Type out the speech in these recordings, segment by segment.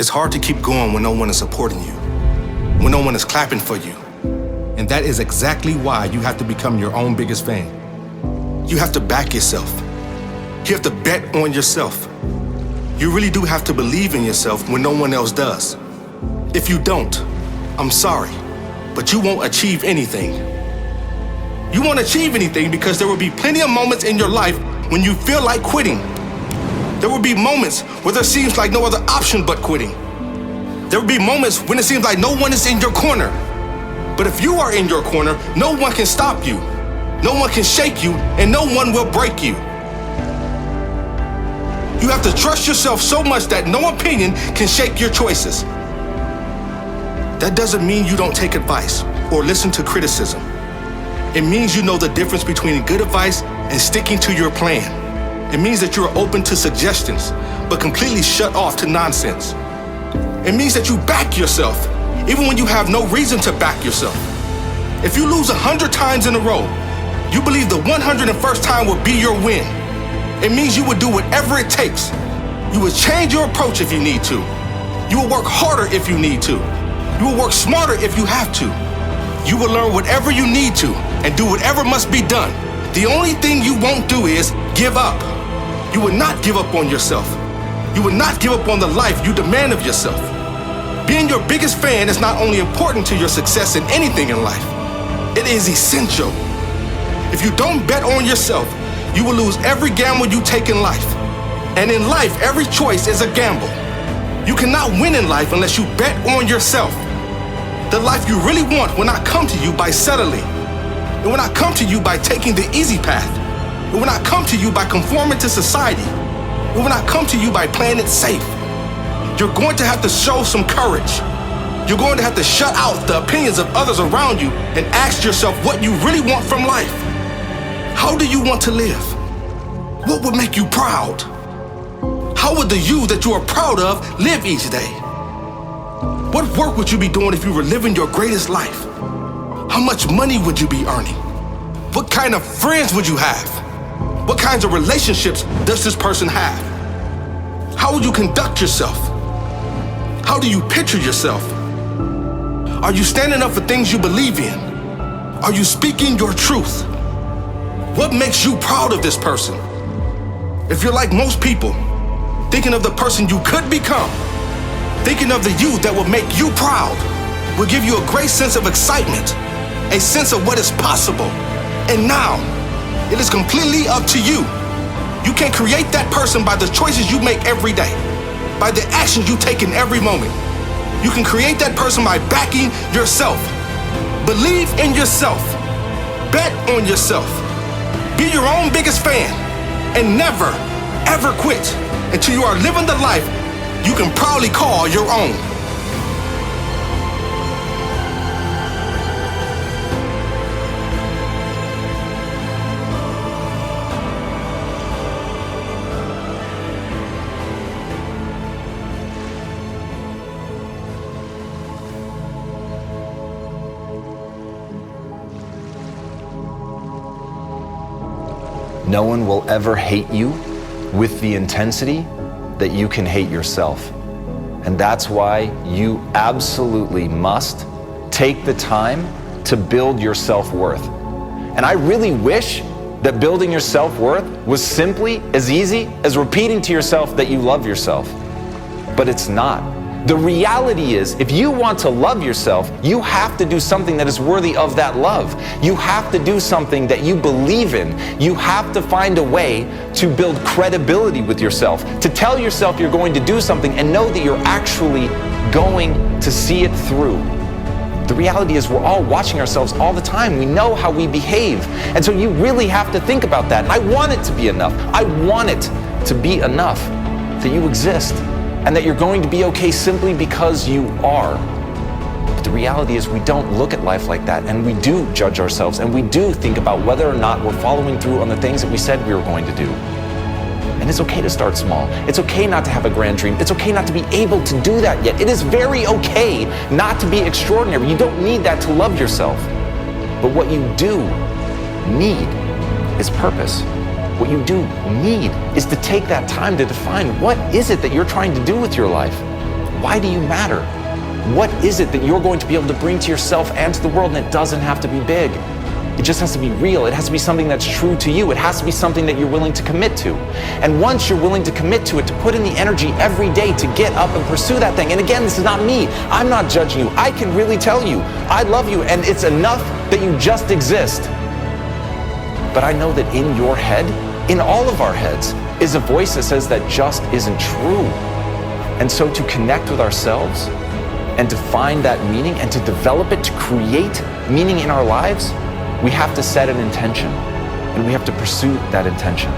It's hard to keep going when no one is supporting you, when no one is clapping for you. And that is exactly why you have to become your own biggest fan. You have to back yourself. You have to bet on yourself. You really do have to believe in yourself when no one else does. If you don't, I'm sorry, but you won't achieve anything. You won't achieve anything because there will be plenty of moments in your life when you feel like quitting. There will be moments where there seems like no other option but quitting. There will be moments when it seems like no one is in your corner. But if you are in your corner, no one can stop you. No one can shake you, and no one will break you. You have to trust yourself so much that no opinion can shake your choices. That doesn't mean you don't take advice or listen to criticism. It means you know the difference between good advice and sticking to your plan. It means that you are open to suggestions, but completely shut off to nonsense. It means that you back yourself, even when you have no reason to back yourself. If you lose 100 times in a row, you believe the 101st time will be your win. It means you will do whatever it takes. You will change your approach if you need to. You will work harder if you need to. You will work smarter if you have to. You will learn whatever you need to and do whatever must be done. The only thing you won't do is give up. You will not give up on yourself. You will not give up on the life you demand of yourself. Being your biggest fan is not only important to your success in anything in life, it is essential. If you don't bet on yourself, you will lose every gamble you take in life. And in life, every choice is a gamble. You cannot win in life unless you bet on yourself. The life you really want will not come to you by settling. It will not come to you by taking the easy path. It will not come to you by conforming to society. It will not come to you by playing it safe. You're going to have to show some courage. You're going to have to shut out the opinions of others around you and ask yourself what you really want from life. How do you want to live? What would make you proud? How would the you that you are proud of live each day? What work would you be doing if you were living your greatest life? How much money would you be earning? What kind of friends would you have? What kinds of relationships does this person have? How would you conduct yourself? How do you picture yourself? Are you standing up for things you believe in? Are you speaking your truth? What makes you proud of this person? If you're like most people, thinking of the person you could become, thinking of the you that will make you proud, will give you a great sense of excitement, a sense of what is possible. And now, it is completely up to you. You can create that person by the choices you make every day, by the actions you take in every moment. You can create that person by backing yourself. Believe in yourself. Bet on yourself. Be your own biggest fan. And never, ever quit until you are living the life you can proudly call your own. No one will ever hate you with the intensity that you can hate yourself. And that's why you absolutely must take the time to build your self-worth. And I really wish that building your self-worth was simply as easy as repeating to yourself that you love yourself. But it's not. The reality is, if you want to love yourself, you have to do something that is worthy of that love. You have to do something that you believe in. You have to find a way to build credibility with yourself, to tell yourself you're going to do something and know that you're actually going to see it through. The reality is we're all watching ourselves all the time. We know how we behave. And so you really have to think about that. And I want it to be enough. I want it to be enough that you exist, and that you're going to be okay simply because you are. But the reality is we don't look at life like that, and we do judge ourselves, and we do think about whether or not we're following through on the things that we said we were going to do. And it's okay to start small. It's okay not to have a grand dream. It's okay not to be able to do that yet. It is very okay not to be extraordinary. You don't need that to love yourself. But what you do need is purpose. What you do need is to take that time to define what is it that you're trying to do with your life. Why do you matter? What is it that you're going to be able to bring to yourself and to the world? And it doesn't have to be big. It just has to be real. It has to be something that's true to you. It has to be something that you're willing to commit to. And once you're willing to commit to it, to put in the energy every day to get up and pursue that thing. And again, this is not me. I'm not judging you. I can really tell you, I love you, and it's enough that you just exist. But I know that in your head, in all of our heads, is a voice that says that just isn't true. And so to connect with ourselves and to find that meaning and to develop it, to create meaning in our lives, we have to set an intention, and we have to pursue that intention.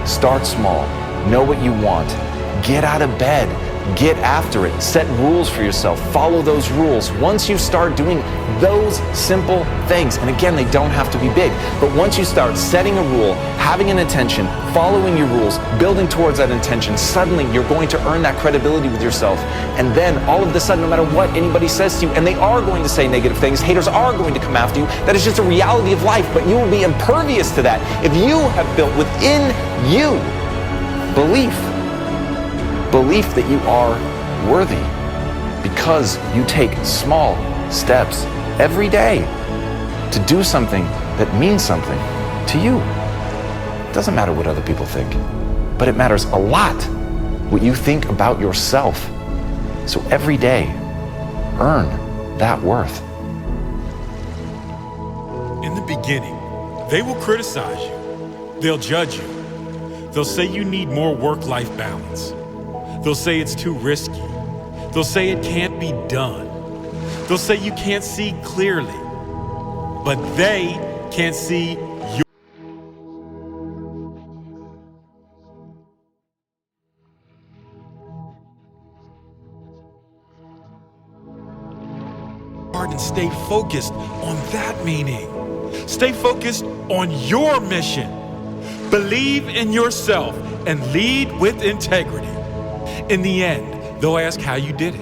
Start small, know what you want, get out of bed, get after it, set rules for yourself, follow those rules. Once you start doing those simple things, and again, they don't have to be big, but once you start setting a rule, having an intention, following your rules, building towards that intention, suddenly you're going to earn that credibility with yourself. And then all of a sudden, no matter what anybody says to you, and they are going to say negative things, haters are going to come after you, that is just a reality of life, but you will be impervious to that if you have built within you belief that you are worthy, because you take small steps every day to do something that means something to you. It doesn't matter what other people think, but it matters a lot what you think about yourself. So every day, earn that worth. In the beginning, they will criticize you. They'll judge you. They'll say you need more work-life balance. They'll say it's too risky. They'll say it can't be done. They'll say you can't see clearly. But they can't see you. And stay focused on that meaning. Stay focused on your mission. Believe in yourself and lead with integrity. In the end, they'll ask how you did it.